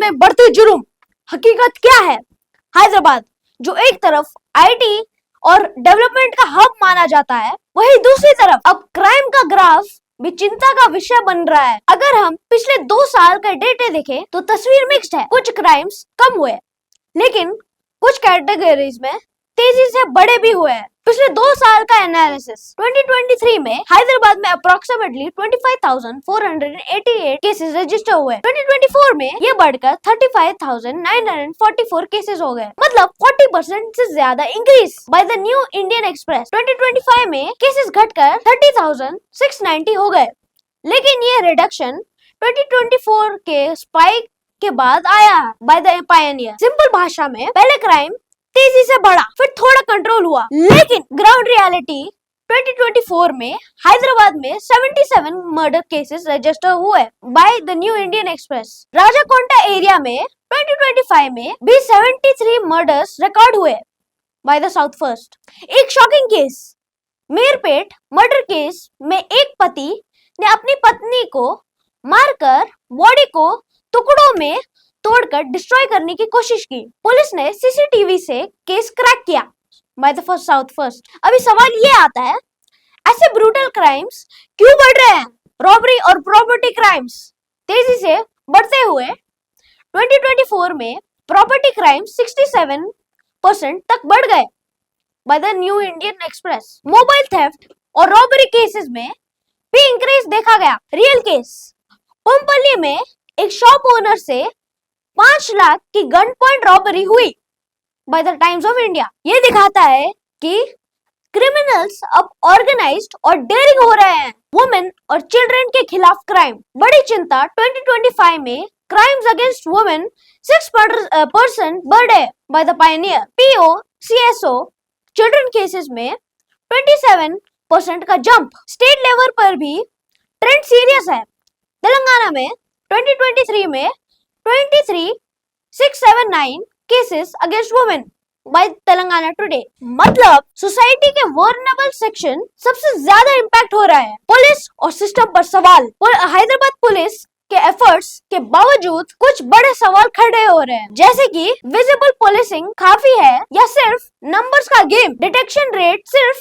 में बढ़ते जुर्म। हकीकत क्या है? हैदराबाद जो एक तरफ आईटी और डेवलपमेंट का हब माना जाता है, वही दूसरी तरफ अब क्राइम का ग्राफ भी चिंता का विषय बन रहा है। अगर हम पिछले 2 साल का डेटा देखें तो तस्वीर मिक्स्ड है। कुछ क्राइम्स कम हुए, लेकिन कुछ कैटेगरीज में तेजी से बड़े भी हुए हैं। पिछले 2 साल का एनालिसिस 2023 में हैदराबाद में अप्रोक्सीमेटली 25,488 केसेस रजिस्टर हुए। 2024 में ये बढ़कर 35,944 केसेस हो गए, मतलब 40% से ज्यादा increase. Bye the New Indian express 2025 में केसेस घटकर 30,690 हो गए, लेकिन ये रिडक्शन 2024 के स्पाइक के बाद आया बाय द पायनियर। सिंपल भाषा में पहले क्राइम तेजी से बढ़ा, फिर थोड़ा कंट्रोल हुआ, लेकिन ग्राउंड रियलिटी 2024 में हैदराबाद में 77 मर्डर केसेस रजिस्टर हुए by the New Indian Express. Rachakonda area में 2025 में भी 73 मर्डर्स रिकॉर्ड हुए बाय द साउथ फर्स्ट। एक shocking case, Meerpet murder case में एक पति ने अपनी पत्नी को मारकर बॉडी को टुकड़ों में तोड़कर डिस्ट्रॉय करने की कोशिश की। पुलिस ने सीसीटीवी से केस क्रैक किया by the first south first. अभी सवाल ये आता है, ऐसे ब्रूटल क्राइम्स क्यों बढ़ रहे हैं? रॉबरी और प्रॉपर्टी क्राइम्स तेजी से बढ़ते हुए 2024 में प्रॉपर्टी क्राइम्स 67% तक बढ़ गए bye the New Indian express. Mobile theft और रॉबरी केसेस में भी इंक्रीज देखा गया। रियल केस, पोमपल्ली में एक शॉप ओनर से 5 लाख की गन पॉइंट रॉबरी हुई by the times of India. ये दिखाता है कि क्रिमिनल्स अब ऑर्गेनाइज्ड और डेयरिंग हो रहे हैं। वुमेन और चिल्ड्रन के खिलाफ क्राइम, बड़ी चिंता 2025 में क्राइम्स अगेंस्ट वुमेन 6% बढ़े by the Pioneer. PO CSO children cases में 27% का जंप। स्टेट लेवल पर भी ट्रेंड सीरियस है। तेलंगाना में 2023 में 23,679 cases against women bye Telangana today. मतलब सोसाइटी के वल्नरेबल सेक्शन सबसे ज्यादा इम्पैक्ट हो रहा है। पुलिस और सिस्टम पर सवाल। हैदराबाद पुलिस के एफर्ट्स के बावजूद कुछ बड़े सवाल खड़े हो रहे हैं, जैसे कि विजिबल पुलिसिंग काफी है या सिर्फ नंबर्स का गेम? डिटेक्शन रेट सिर्फ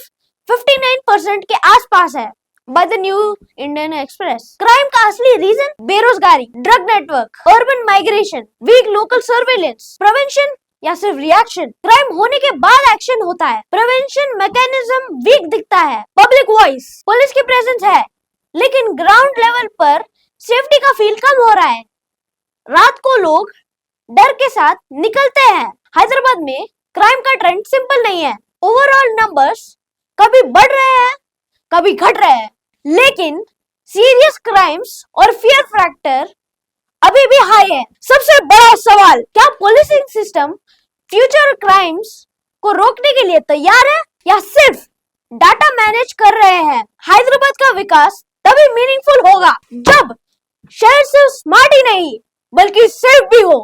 59% के आसपास है by the New Indian Express. Crime का असली रीजन बेरोजगारी, drug network, urban migration, weak local surveillance, prevention या सिर्फ रिएक्शन? क्राइम होने के बाद एक्शन होता है, प्रिवेंशन मैकेनिज्म वीक दिखता है। पब्लिक वॉइस, पुलिस की प्रेजेंस है, लेकिन ग्राउंड लेवल पर सेफ्टी का फील कम हो रहा है। रात को लोग डर के साथ निकलते हैं। हैदराबाद में क्राइम का ट्रेंड सिंपल नहीं है। ओवरऑल नंबर्स कभी बढ़ रहे हैं, कभी घट रहे हैं, लेकिन सीरियस क्राइम्स और फियर फैक्टर अभी भी हाई है। सबसे बड़ा सवाल, क्या पुलिसिंग सिस्टम फ्यूचर क्राइम्स को रोकने के लिए तैयार है या सिर्फ डाटा मैनेज कर रहे हैं? हैदराबाद का विकास तभी मीनिंगफुल होगा जब शहर सिर्फ स्मार्ट ही नहीं बल्कि सेफ भी हो।